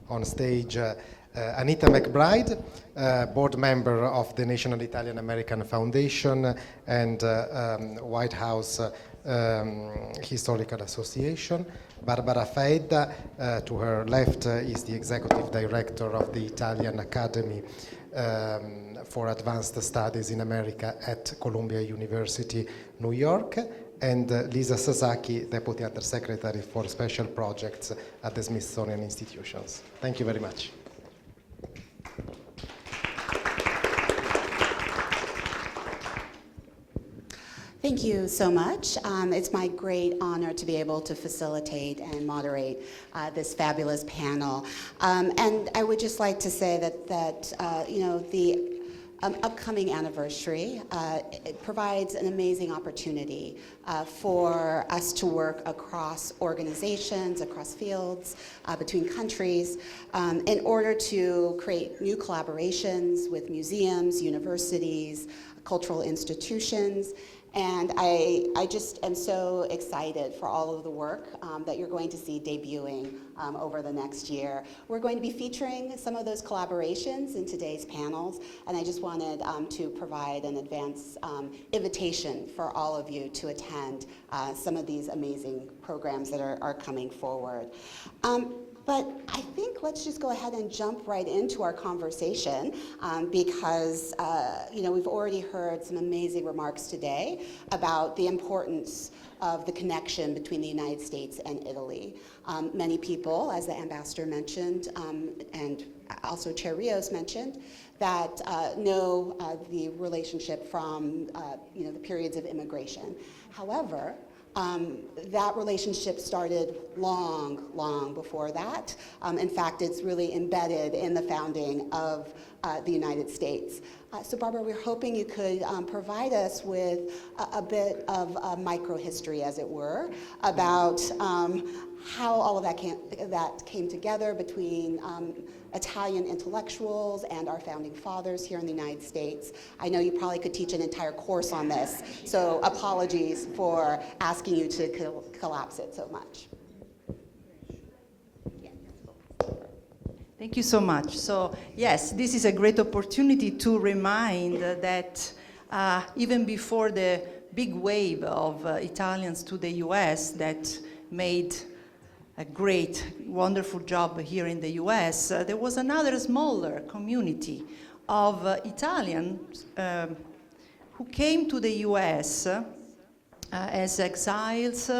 on stage Anita McBride, board member of the National Italian American Foundation and White House Historical Association. Barbara Faedda, to her left, is the executive director of the Italian Academy for Advanced Studies in America at Columbia University, New York, and Lisa Sasaki, Deputy Undersecretary for Special Projects at the Smithsonian Institutions. Thank you very much. Thank you so much. It's my great honor to be able to facilitate and moderate this fabulous panel. And I would just like to say that you know, the upcoming anniversary it provides an amazing opportunity for us to work across organizations, across fields, between countries, in order to create new collaborations with museums, universities, cultural institutions. And I just am so excited for all of the work that you're going to see debuting over the next year. We're going to be featuring some of those collaborations in today's panels, and I just wanted to provide an advance invitation for all of you to attend some of these amazing programs that are coming forward. But I think let's just go ahead and jump right into our conversation because you know, we've already heard some amazing remarks today about the importance of the connection between the United States and Italy. Many people, as the ambassador mentioned, and also Chair Rios mentioned, that know the relationship from you know, the periods of immigration. However, that relationship started long before that. In fact, it's really embedded in the founding of the United States. So Barbara, we're hoping you could provide us with a bit of microhistory, as it were, about how all of that came together between Italian intellectuals and our founding fathers here in the United States. I know you probably could teach an entire course on this, so apologies for asking you to collapse it so much. Thank you so much. So yes, this is a great opportunity to remind that even before the big wave of Italians to the US that made a great, wonderful job here in the US, there was another smaller community of Italians who came to the US as exiles,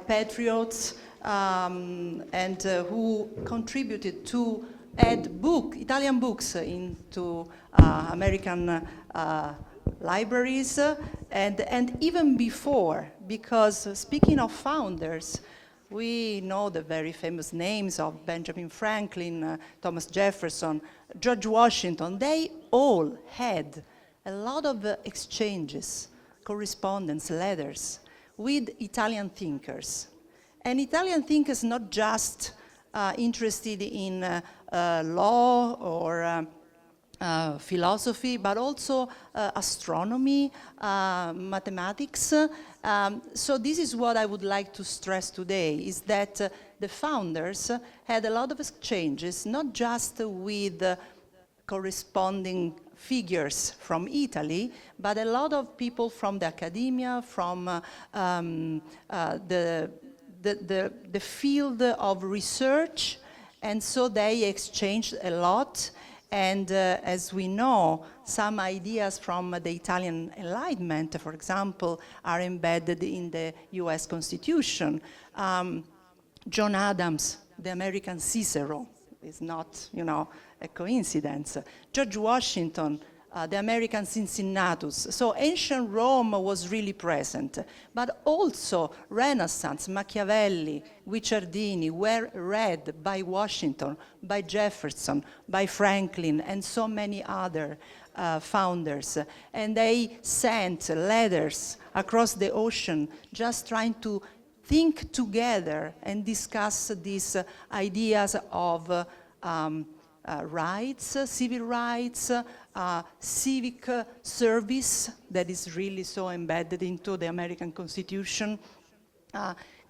patriots, and who contributed to add Italian books into American libraries, and even before, because speaking of founders, we know the very famous names of Benjamin Franklin, Thomas Jefferson, George Washington. They all had a lot of exchanges, correspondence, letters with Italian thinkers. And Italian thinkers not just interested in law or philosophy, but also astronomy, mathematics. So this is what I would like to stress today, is that the founders had a lot of exchanges, not just with corresponding figures from Italy, but a lot of people from the academia, from the field of research, and so they exchanged a lot. And as we know, some ideas from the Italian Enlightenment, for example, are embedded in the US Constitution. John Adams, the American Cicero, is not, you know, a coincidence. George Washington, the American Cincinnatus. So ancient Rome was really present, but also Renaissance, Machiavelli, Guicciardini were read by Washington, by Jefferson, by Franklin, and so many other founders. And they sent letters across the ocean just trying to think together and discuss these ideas of rights, civil rights, civic service that is really so embedded into the American Constitution,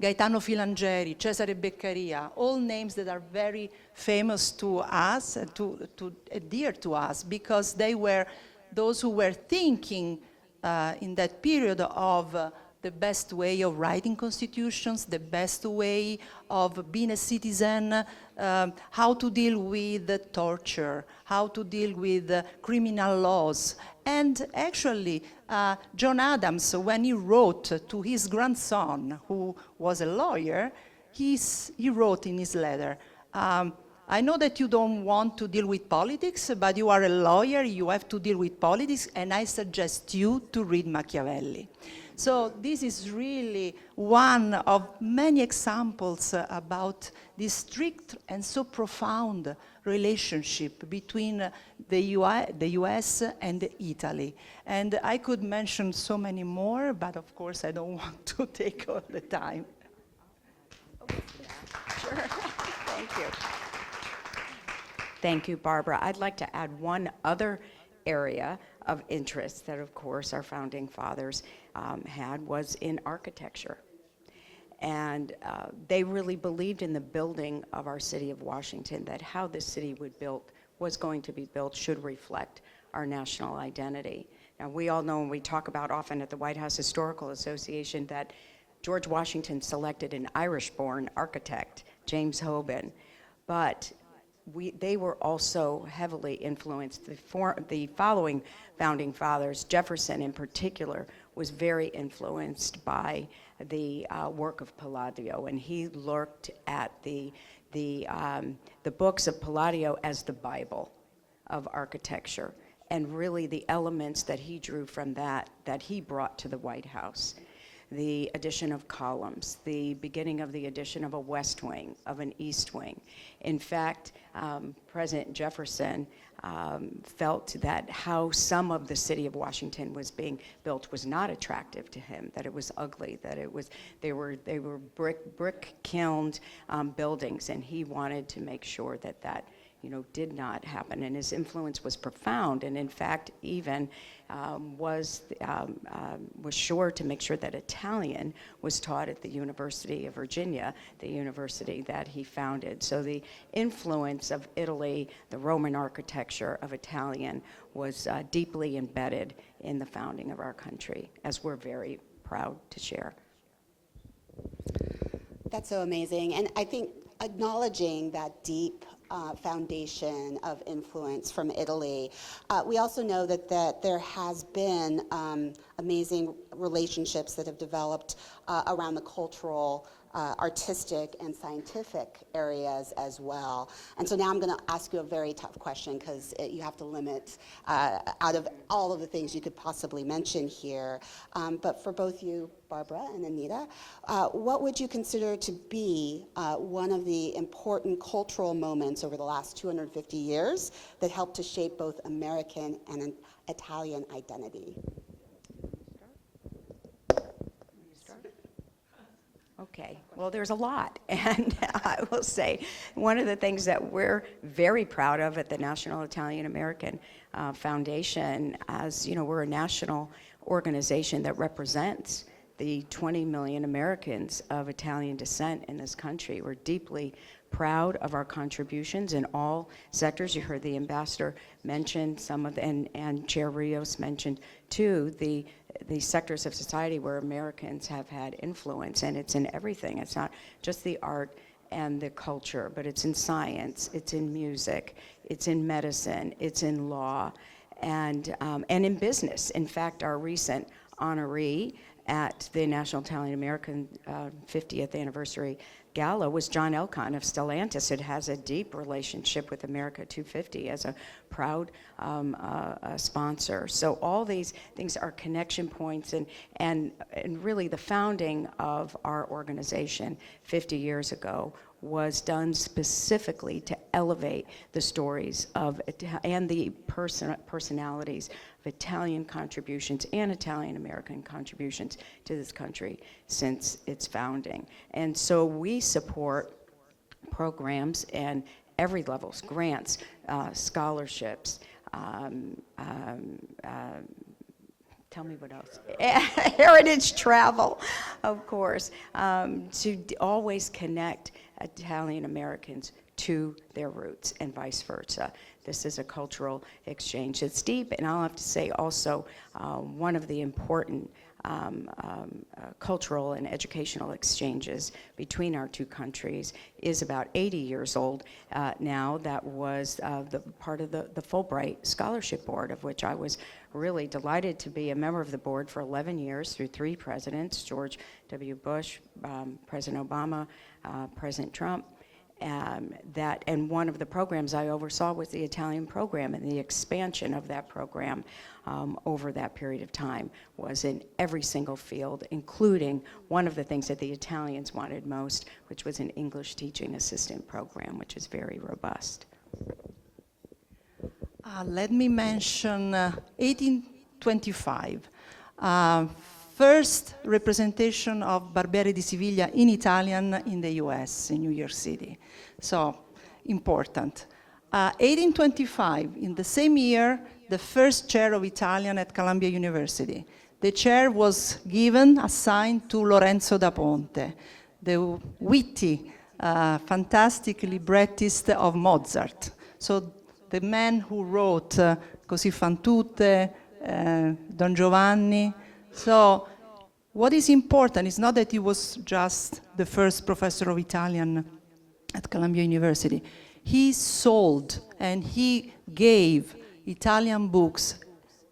Gaetano Filangieri, Cesare Beccaria, all names that are very famous to us, to dear to us, because they were those who were thinking in that period of the best way of writing constitutions, the best way of being a citizen, how to deal with torture, how to deal with criminal laws. And actually, John Adams, when he wrote to his grandson, who was a lawyer, he wrote in his letter, I know that you don't want to deal with politics, but you are a lawyer, you have to deal with politics, and I suggest you to read Machiavelli. So this is really one of many examples about this strict and so profound relationship between the US and Italy. And I could mention so many more, but of course I don't want to take all the time. Sure. Thank you. Thank you, Barbara. I'd like to add one other area of interest that, of course, our founding fathers had was in architecture. And they really believed in the building of our city of Washington, that how this city was going to be built should reflect our national identity. Now, we all know, and we talk about often at the White House Historical Association, that George Washington selected an Irish-born architect, James Hoban, but they were also heavily influenced. The following founding fathers, Jefferson in particular, was very influenced by the work of Palladio, and he looked at the books of Palladio as the Bible of architecture, and really the elements that he drew from that he brought to the White House. The addition of columns, the beginning of the addition of a west wing, of an east wing. In fact, President Jefferson felt that how some of the city of Washington was being built was not attractive to him, that it was ugly, that they were brick kilned buildings, and he wanted to make sure that did not happen, and his influence was profound, and in fact even was sure to make sure that Italian was taught at the University of Virginia, the university that he founded. So the influence of Italy, the Roman architecture of Italian, was deeply embedded in the founding of our country, as we're very proud to share. That's so amazing, and I think acknowledging that deep foundation of influence from Italy. We also know that there has been amazing relationships that have developed around the cultural, artistic, and scientific areas as well. And so now I'm going to ask you a very tough question, because you have to limit out of all of the things you could possibly mention here. But for both you, Barbara and Anita, what would you consider to be one of the important cultural moments over the last 250 years that helped to shape both American and Italian identity? Okay, well, there's a lot, and I will say one of the things that we're very proud of at the National Italian American Foundation, as you know, we're a national organization that represents the 20 million Americans of Italian descent in this country. We're deeply proud of our contributions in all sectors. You heard the ambassador mention some of and Chair Rios mentioned too, the sectors of society where Americans have had influence, and it's in everything. It's not just the art and the culture, but it's in science, it's in music, it's in medicine, it's in law, and in business. In fact, our recent honoree at the National Italian American 50th anniversary gala was John Elkann of Stellantis. It has a deep relationship with America 250 as a proud sponsor. So all these things are connection points, and really the founding of our organization 50 years ago was done specifically to elevate the stories of and the personalities of Italian contributions and Italian American contributions to this country since its founding. And so we support programs and every levels, grants, scholarships, tell me what else. Heritage travel, of course, to always connect Italian Americans to their roots and vice versa. This is a cultural exchange that's deep, and I'll have to say also one of the important cultural and educational exchanges between our two countries is about 80 years old now. That was the part of the Fulbright Scholarship Board, of which I was really delighted to be a member of the board for 11 years through 3 presidents, George W. Bush, President Obama, President Trump. And one of the programs I oversaw was the Italian program, and the expansion of that program over that period of time was in every single field, including one of the things that the Italians wanted most, which was an English teaching assistant program, which is very robust. Let me mention 1825. First representation of Barbiere di Siviglia in Italian in the US, in New York City. So, important. 1825, in the same year, the first chair of Italian at Columbia University. The chair was assigned to Lorenzo da Ponte, the witty, fantastic librettist of Mozart. So, the man who wrote Così fan tutte, Don Giovanni. So what is important is not that he was just the first professor of Italian at Columbia University. He sold and he gave Italian books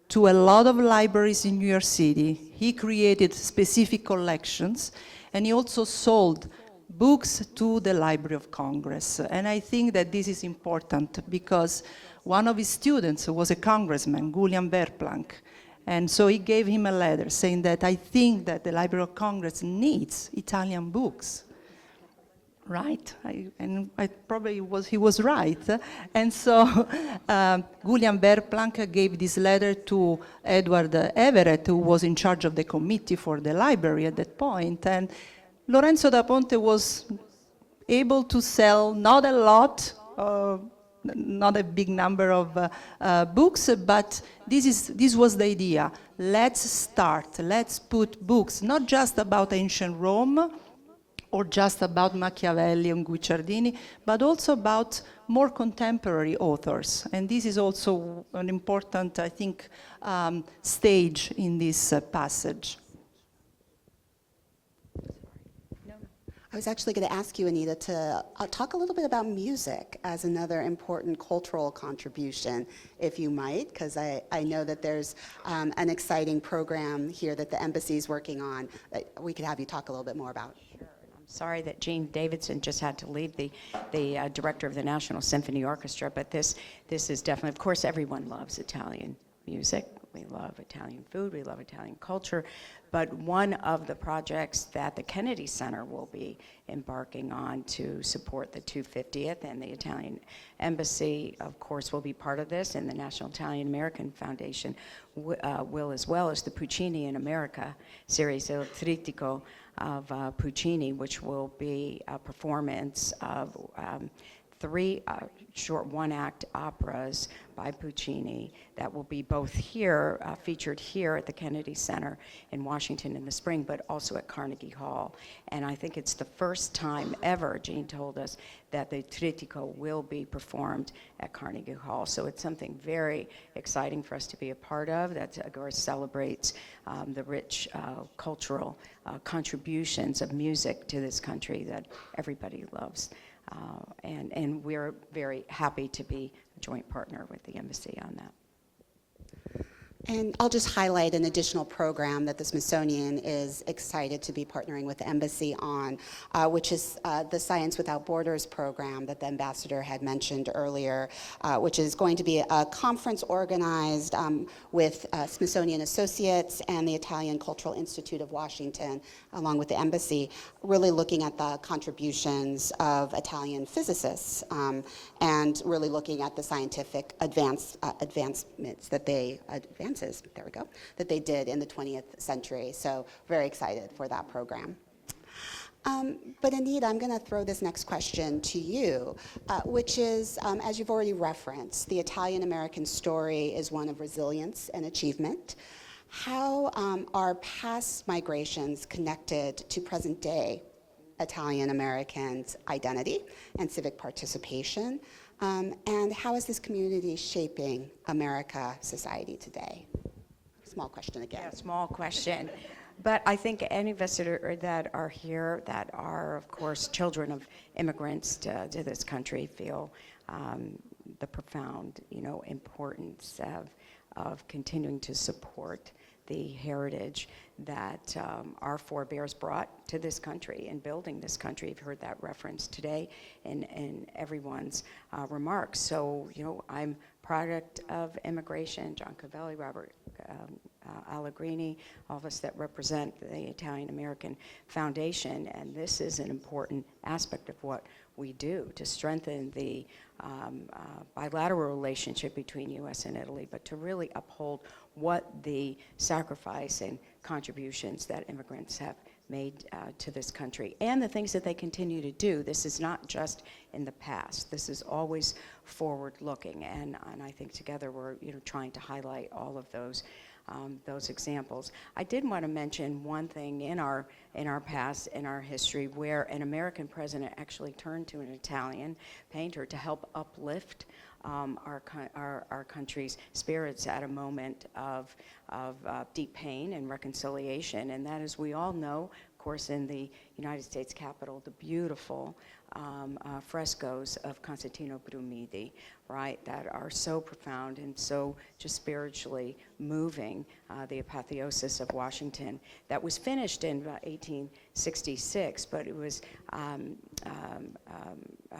to a lot of libraries in New York City. He created specific collections, and he also sold books to the Library of Congress. And I think that this is important because one of his students was a congressman, Julian Verplanck. And so he gave him a letter saying that I think that the Library of Congress needs Italian books, right? He was right. And so Julian Verplanck gave this letter to Edward Everett, who was in charge of the committee for the library at that point. And Lorenzo da Ponte was able to sell not a lot, not a big number of books, but this was the idea. Let's put books, not just about ancient Rome, or just about Machiavelli and Guicciardini, but also about more contemporary authors. And this is also an important, I think, stage in this passage. I was actually going to ask you, Anita, to talk a little bit about music as another important cultural contribution, if you might, because I know that there's an exciting program here that the embassy is working on that we could have you talk a little bit more about. Sure. I'm sorry that Jean Davidson just had to leave, the director of the National Symphony Orchestra, but this is definitely, of course, everyone loves Italian music. We love Italian food, we love Italian culture, but one of the projects that the Kennedy Center will be embarking on to support the 250th, and the Italian Embassy, of course, will be part of this, and the National Italian American Foundation will, as well as the Puccini in America series, Il Trittico of Puccini, which will be a performance of 3 short one-act operas by Puccini that will be both here, featured here at the Kennedy Center in Washington in the spring, but also at Carnegie Hall. And I think it's the first time ever, Jean told us, that the Trittico will be performed at Carnegie Hall. So it's something very exciting for us to be a part of that, of course, celebrates the rich cultural contributions of music to this country that everybody loves. And we're very happy to be a joint partner with the embassy on that. And I'll just highlight an additional program that the Smithsonian is excited to be partnering with the embassy on, which is the Science Without Borders program that the ambassador had mentioned earlier, which is going to be a conference organized with Smithsonian Associates and the Italian Cultural Institute of Washington, along with the embassy, really looking at the contributions of Italian physicists and really looking at the scientific advancements that they that they did in the 20th century. So very excited for that program. But Anita, I'm going to throw this next question to you, which is, as you've already referenced, the Italian-American story is one of resilience and achievement. how are past migrations connected to present day Italian Americans' identity and civic participation? And how is this community shaping America society today? Small question again. Yeah, small question. But I think any visitor that are here that are, of course, children of immigrants to this country feel the profound, importance of continuing to support the heritage that our forebears brought to this country and building this country. You've heard that reference today in everyone's remarks. So, I'm product of immigration. John Cavelli, Robert Allegrini, all of us that represent the Italian American Foundation, and this is an important aspect of what we do to strengthen the bilateral relationship between U.S. and Italy, but to really uphold what the sacrifice and contributions that immigrants have made to this country and the things that they continue to do. This is not just in the past. This is always forward-looking, and I think together we're trying to highlight all of those examples. I did want to mention one thing in our past, in our history, where an American president actually turned to an Italian painter to help uplift our country's spirits at a moment of deep pain and reconciliation. And that, as we all know, of course, in the United States Capitol, the beautiful frescoes of Constantino Brumidi, right, that are so profound and so just spiritually moving, the apotheosis of Washington, that was finished in 1866, but it was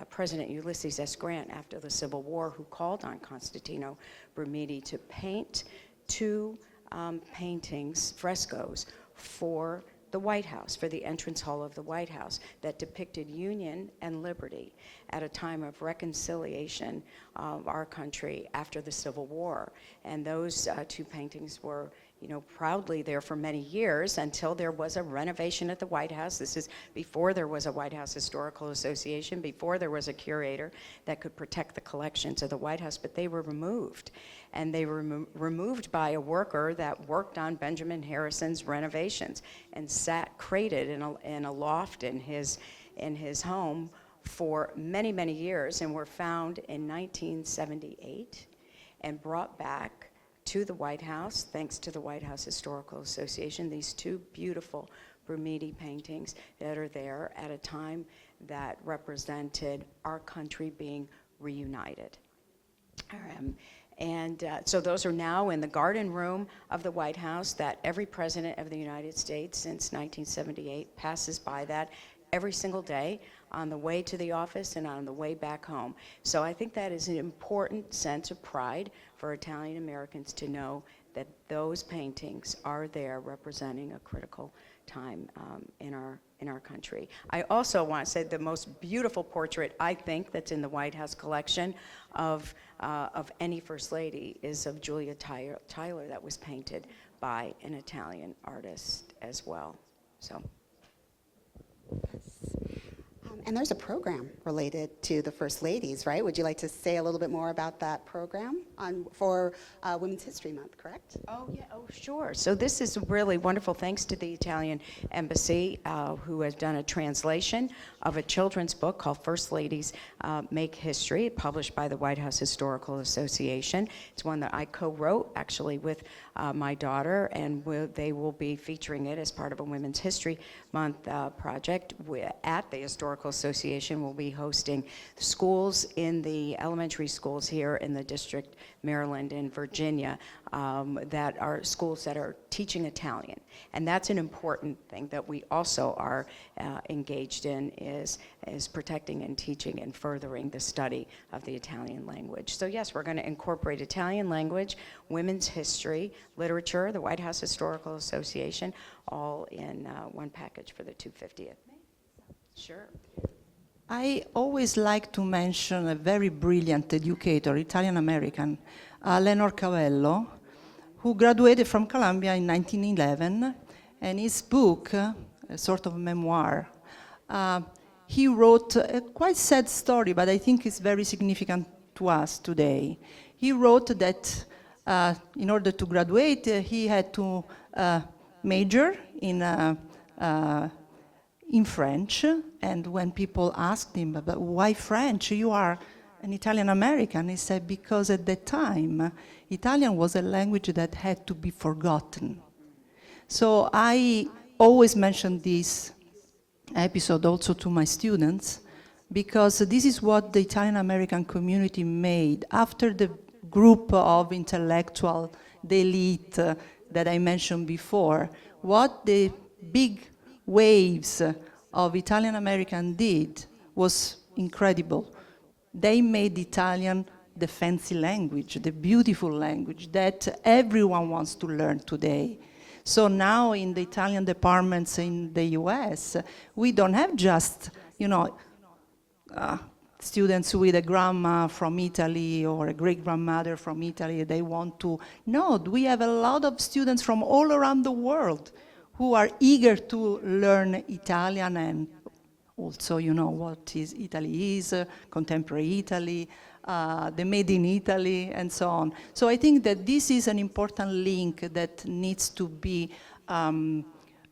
President Ulysses S. Grant, after the Civil War, who called on Constantino Brumidi to paint two paintings, frescoes, for the White House, for the entrance hall of the White House, that depicted union and liberty at a time of reconciliation of our country after the Civil War. And those two paintings were proudly there for many years until there was a renovation at the White House. This is before there was a White House Historical Association, before there was a curator that could protect the collections of the White House, but they were removed. And they were removed by a worker that worked on Benjamin Harrison's renovations and crated in a loft in his home for many, many years, and were found in 1978 and brought back to the White House, thanks to the White House Historical Association, these two beautiful Brumidi paintings that are there at a time that represented our country being reunited. So those are now in the garden room of the White House, that every president of the United States since 1978 passes by that every single day on the way to the office and on the way back home. So I think that is an important sense of pride for Italian Americans to know that those paintings are there representing a critical time in our country. I also want to say the most beautiful portrait, I think, that's in the White House collection of any First Lady is of Julia Tyler, that was painted by an Italian artist as well. So. And there's a program related to the First Ladies, right? Would you like to say a little bit more about that program for Women's History Month, correct? Oh, yeah, oh, sure. So this is really wonderful, thanks to the Italian Embassy, who has done a translation of a children's book called First Ladies Make History, published by the White House Historical Association. It's one that I co-wrote, actually, with my daughter, and they will be featuring it as part of a Women's History Month project at the Historical Association. Will be hosting schools in the elementary schools here in the District, Maryland, and Virginia, that are schools that are teaching Italian. And that's an important thing that we also are engaged in, is protecting and teaching and furthering the study of the Italian language. So yes, we're going to incorporate Italian language, women's history, literature, the White House Historical Association, all in one package for the 250th. Sure. I always like to mention a very brilliant educator, Italian-American, Lenore Cavello, who graduated from Columbia in 1911, and his book, a sort of memoir, he wrote a quite sad story, but I think it's very significant to us today. He wrote that in order to graduate, he had to major in French, and when people asked him, but why French? You are an Italian American. He said, because at that time, Italian was a language that had to be forgotten. So I always mention this episode also to my students, because this is what the Italian American community made after the group of intellectual, the elite that I mentioned before. What the big waves of Italian American did was incredible. They made Italian the fancy language, the beautiful language that everyone wants to learn today. So now in the Italian departments in the US, we don't have just, students with a grandma from Italy or a great-grandmother from Italy. They want to. No, we have a lot of students from all around the world who are eager to learn Italian, and also, what Italy is, contemporary Italy, the made in Italy, and so on. So I think that this is an important link that needs to be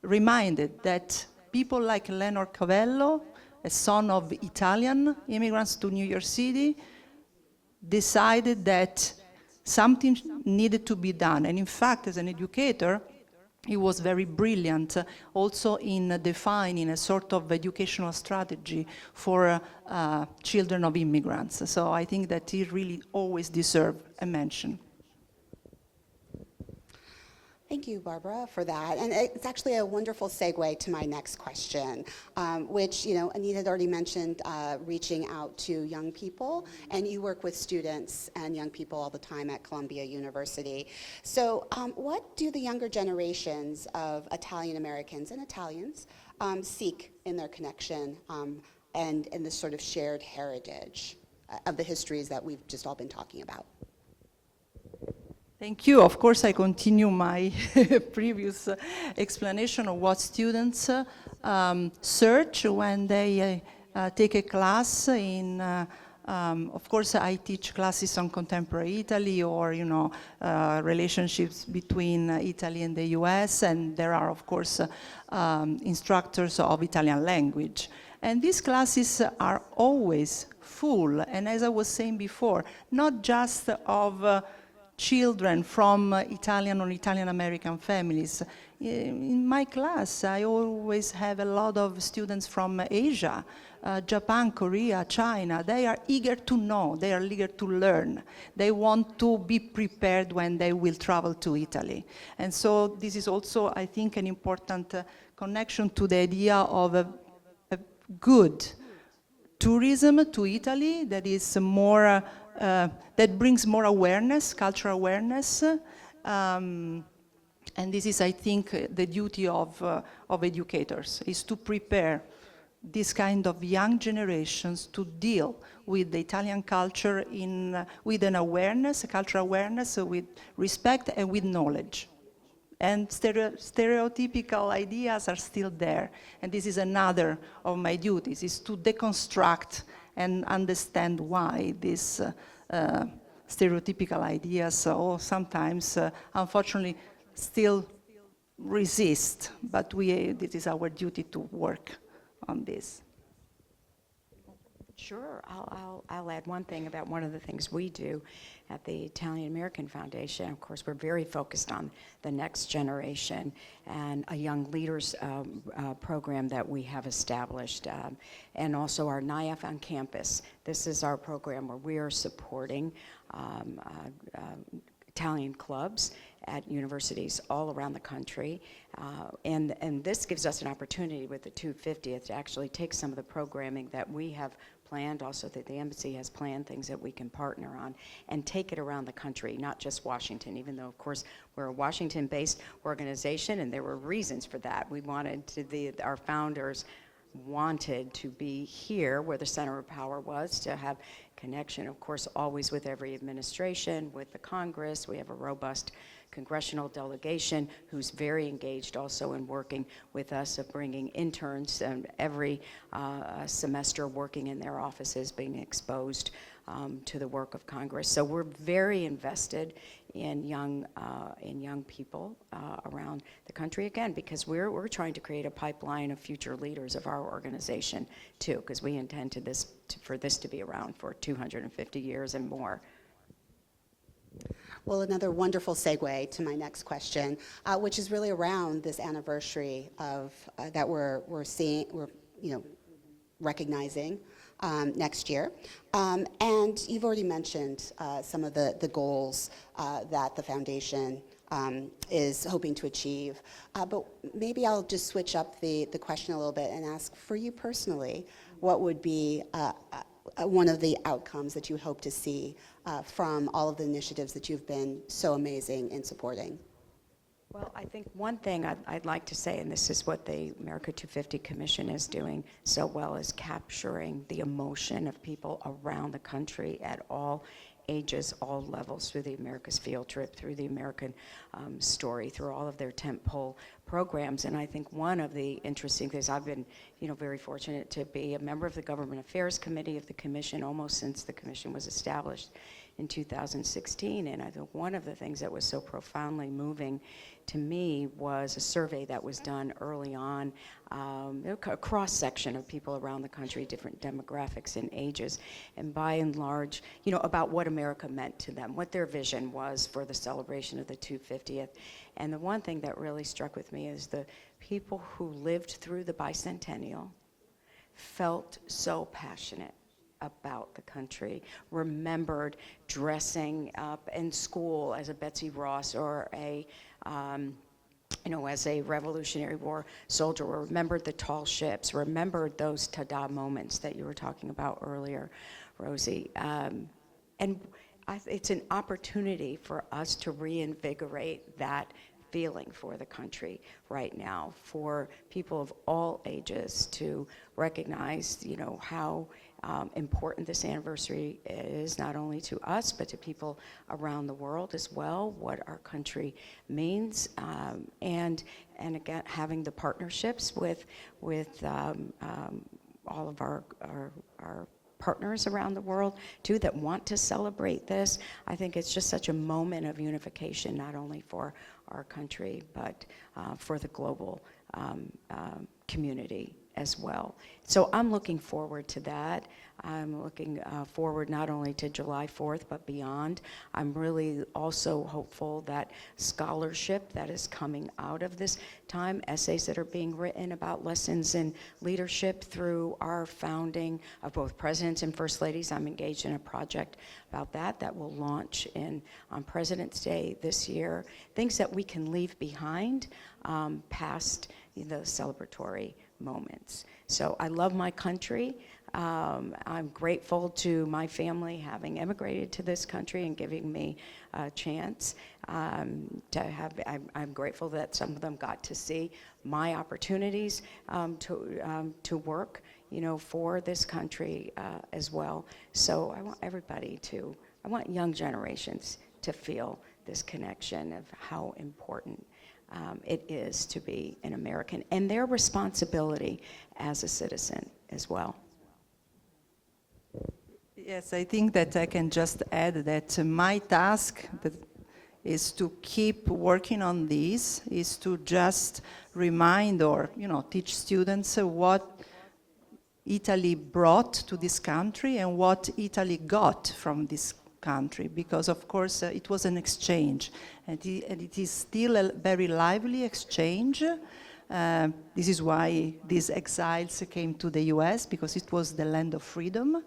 reminded, that people like Leonard Cavello, a son of Italian immigrants to New York City, decided that something needed to be done. And in fact, as an educator, he was very brilliant also in defining a sort of educational strategy for children of immigrants. So I think that he really always deserved a mention. Thank you, Barbara, for that. And it's actually a wonderful segue to my next question, which, Anita had already mentioned reaching out to young people, and you work with students and young people all the time at Columbia University. So what do the younger generations of Italian Americans and Italians seek in their connection and in this sort of shared heritage of the histories that we've just all been talking about? Thank you. Of course, I continue my previous explanation of what students search when they take a class in, of course, I teach classes on contemporary Italy or, relationships between Italy and the US, and there are, of course, instructors of Italian language. And these classes are always full, and as I was saying before, not just of children from Italian or Italian American families. In my class, I always have a lot of students from Asia, Japan, Korea, China. They are eager to know, they are eager to learn. They want to be prepared when they will travel to Italy. And so this is also, I think, an important connection to the idea of a good tourism to Italy that is more that brings more awareness, cultural awareness, and this is, I think, the duty of educators, is to prepare this kind of young generations to deal with the Italian culture with an awareness, a cultural awareness, with respect and with knowledge. And stereotypical ideas are still there, and this is another of my duties, is to deconstruct and understand why these stereotypical ideas sometimes, unfortunately, still resist. But this is our duty to work on this. Sure, I'll add one thing about one of the things we do at the Italian American Foundation. Of course, we're very focused on the next generation and a young leaders program that we have established, and also our NIAF on campus. This is our program where we are supporting Italian clubs at universities all around the country. And this gives us an opportunity with the 250th to actually take some of the programming that we have planned, also that the embassy has planned, things that we can partner on, and take it around the country, not just Washington, even though, of course, we're a Washington-based organization, and there were reasons for that. We wanted our founders wanted to be here where the center of power was, to have connection, of course, always with every administration, with the Congress. We have a robust congressional delegation who's very engaged also in working with us, of bringing interns every semester, working in their offices, being exposed to the work of Congress. So we're very invested in young people around the country, again, because we're trying to create a pipeline of future leaders of our organization too, because we intend for this to be around for 250 years and more. Well, another wonderful segue to my next question, which is really around this anniversary of that we're recognizing next year. And you've already mentioned some of the goals that the foundation is hoping to achieve. But maybe I'll just switch up the question a little bit and ask, for you personally, what would be one of the outcomes that you hope to see from all of the initiatives that you've been so amazing in supporting? Well, I think one thing I'd like to say, and this is what the America 250 Commission is doing so well, is capturing the emotion of people around the country at all ages, all levels, through the America's Field Trip, through the American Story, through all of their tentpole programs. And I think one of the interesting things, I've been very fortunate to be a member of the Government Affairs Committee of the Commission almost since the Commission was established in 2016. And I think one of the things that was so profoundly moving to me was a survey that was done early on, a cross-section of people around the country, different demographics and ages, and by and large, about what America meant to them, what their vision was for the celebration of the 250th. And the one thing that really struck with me is the people who lived through the bicentennial felt so passionate about the country, remembered dressing up in school as a Betsy Ross or as a Revolutionary War soldier, or remembered the tall ships, remembered those ta-da moments that you were talking about earlier, Rosie. It's an opportunity for us to reinvigorate that feeling for the country right now, for people of all ages to recognize, how important this anniversary is, not only to us, but to people around the world as well, what our country means, and again, having the partnerships with all of our partners around the world, too, that want to celebrate this. I think it's just such a moment of unification, not only for our country, but for the global community as well. So I'm looking forward to that. I'm looking forward not only to July 4th, but beyond. I'm really also hopeful that scholarship that is coming out of this time, essays that are being written about lessons in leadership through our founding of both presidents and first ladies. I'm engaged in a project about that will launch on President's Day this year. Things that we can leave behind past the celebratory moments. So I love my country. I'm grateful to my family having emigrated to this country and giving me a chance to have. I'm grateful that some of them got to see my opportunities to work, for this country as well. So I want young generations to feel this connection of how important it is to be an American, and their responsibility as a citizen as well. Yes, I think that I can just add that my task is to keep working on this, is to just remind or teach students what Italy brought to this country and what Italy got from this country, because of course it was an exchange, and it is still a very lively exchange. This is why these exiles came to the US, because it was the land of freedom.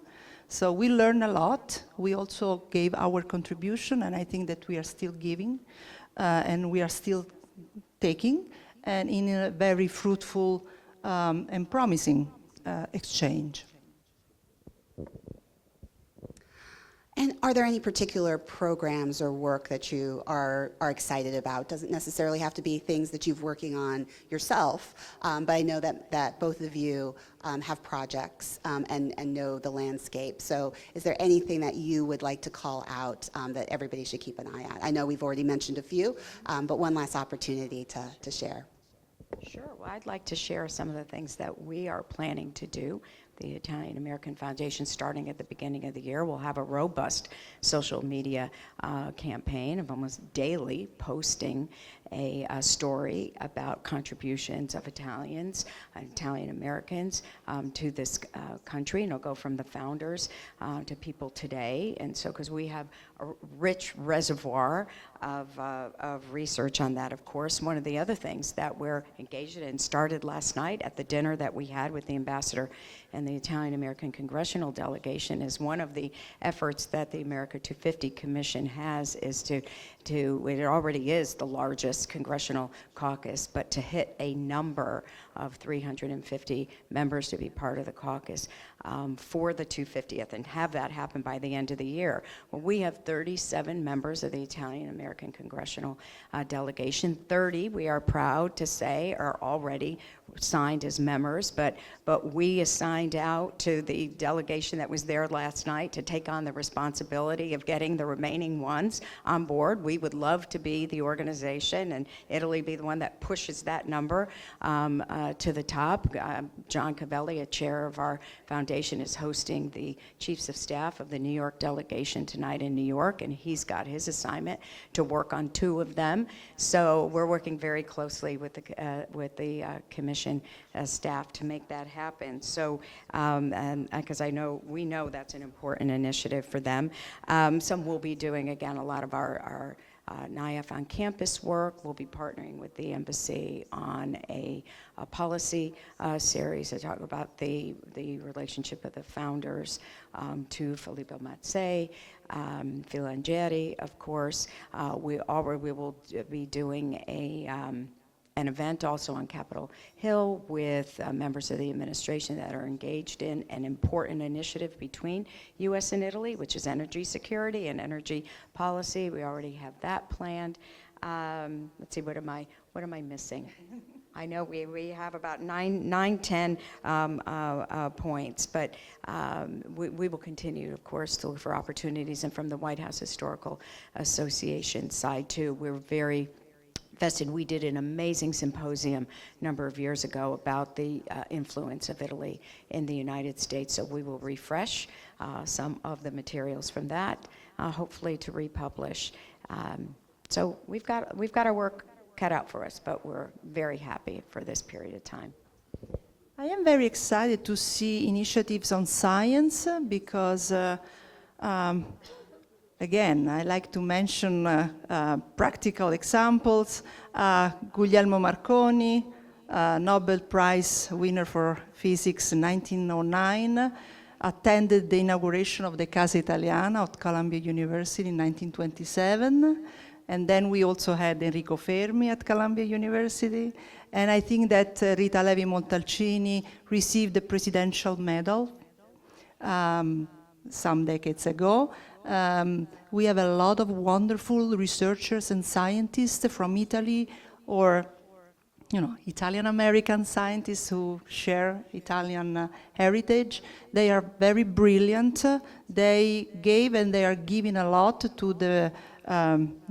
So we learned a lot. We also gave our contribution, and I think that we are still giving, and we are still taking, and in a very fruitful and promising exchange. And are there any particular programs or work that you are excited about? Doesn't necessarily have to be things that you've working on yourself, but I know that both of you have projects and know the landscape. So is there anything that you would like to call out that everybody should keep an eye on? I know we've already mentioned a few, but one last opportunity to share. Sure. Well, I'd like to share some of the things that we are planning to do. the Italian American Foundation, starting at the beginning of the year, will have a robust social media campaign of almost daily posting a story about contributions of Italians, Italian Americans to this country, and it'll go from the founders to people today. And so, because we have a rich reservoir of research on that, of course. One of the other things that we're engaged in started last night at the dinner that we had with the ambassador and the Italian American Congressional Delegation is one of the efforts that the America 250 Commission has is to it already is the largest congressional caucus, but to hit a number of 350 members to be part of the caucus for the 250th and have that happen by the end of the year. Well, we have 37 members of the Italian American Congressional Delegation. 30, we are proud to say, are already signed as members, but we assigned out to the delegation that was there last night to take on the responsibility of getting the remaining ones on board. We would love to be the organization and Italy be the one that pushes that number to the top. John Cavelli, a chair of our foundation, is hosting the chiefs of staff of the New York delegation tonight in New York, and he's got his assignment to work on 2 of them. So we're working very closely with the commission staff to make that happen. So, because we know that's an important initiative for them. Some will be doing, again, a lot of our NIAF on campus work. We'll be partnering with the embassy on a policy series to talk about the relationship of the founders to Filippo Mazzei, Filangieri, of course. We will be doing an event also on Capitol Hill with members of the administration that are engaged in an important initiative between U.S. and Italy, which is energy security and energy policy. We already have that planned. Let's see, what am I missing? I know we have about 10 points, but we will continue, of course, to look for opportunities. And from the White House Historical Association side, too, we're very vested. We did an amazing symposium a number of years ago about the influence of Italy in the United States, so we will refresh some of the materials from that, hopefully to republish. So we've got our work cut out for us, but we're very happy for this period of time. I am very excited to see initiatives on science because again, I like to mention practical examples. Guglielmo Marconi, Nobel Prize winner for physics in 1909, attended the inauguration of the Casa Italiana at Columbia University in 1927. And then we also had Enrico Fermi at Columbia University. And I think that Rita Levi-Montalcini received the Presidential Medal some decades ago. We have a lot of wonderful researchers and scientists from Italy or, Italian-American scientists who share Italian heritage. They are very brilliant. They gave and they are giving a lot to the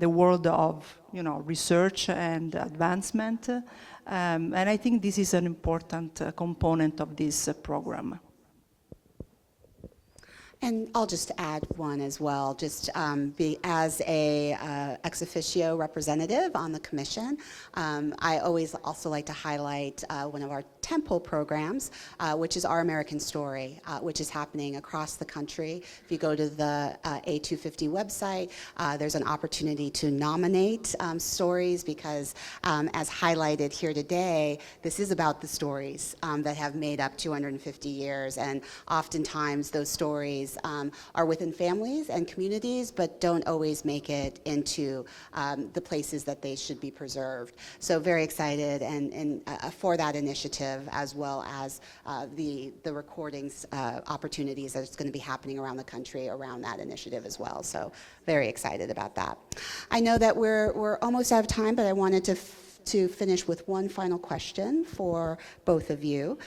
world of, research and advancement. And I think this is an important component of this program. And I'll just add one as well, just as a ex officio representative on the commission. I always also like to highlight one of our tentpole programs, which is Our American Story, which is happening across the country. If you go to the A250 website, there's an opportunity to nominate stories because, as highlighted here today, this is about the stories that have made up 250 years, and oftentimes those stories are within families and communities, but don't always make it into the places that they should be preserved. So very excited and for that initiative, as well as the recordings opportunities that's going to be happening around the country around that initiative as well. So very excited about that. I know that we're almost out of time, but I wanted to finish with one final question for both of you,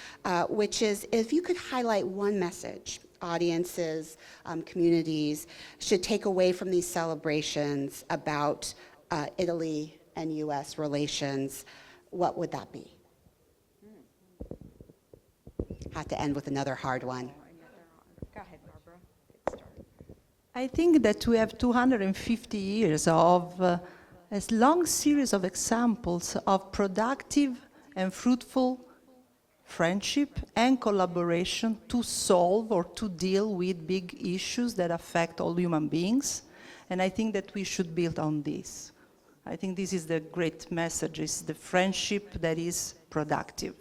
which is if you could highlight one message audiences, communities should take away from these celebrations about Italy and U.S. relations, what would that be? have to end with another hard one. Go ahead, Barbara. Get started. I think that we have 250 years of a long series of examples of productive and fruitful friendship and collaboration to solve or to deal with big issues that affect all human beings. And I think that we should build on this. I think this is the great message, is the friendship that is productive.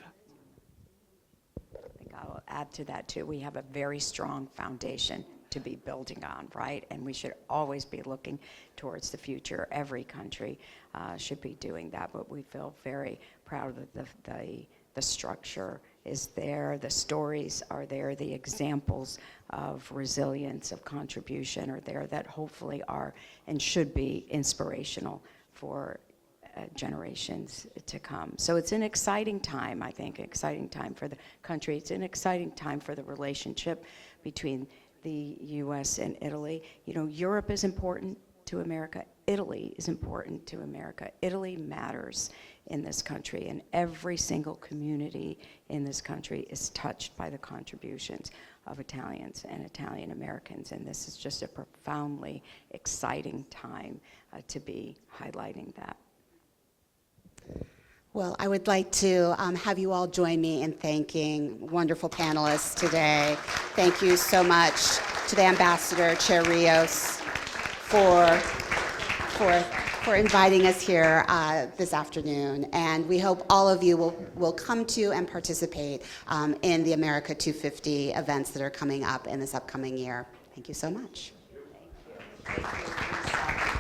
I think I'll add to that too. We have a very strong foundation to be building on, right? And we should always be looking towards the future. Every country should be doing that, but we feel very proud that the structure is there, the stories are there, the examples of resilience, of contribution are there that hopefully are and should be inspirational for generations to come. So it's an exciting time, I think, an exciting time for the country. It's an exciting time for the relationship between the U.S. and Italy. You know, Europe is important to America. Italy is important to America. Italy matters in this country, and every single community in this country is touched by the contributions of Italians and Italian Americans, and this is just a profoundly exciting time to be highlighting that. Well, I would like to have you all join me in thanking wonderful panelists today. Thank you so much to the Ambassador, Chair Rios, for inviting us here this afternoon. And we hope all of you will come to and participate in the America 250 events that are coming up in this upcoming year. Thank you so much. Thank you.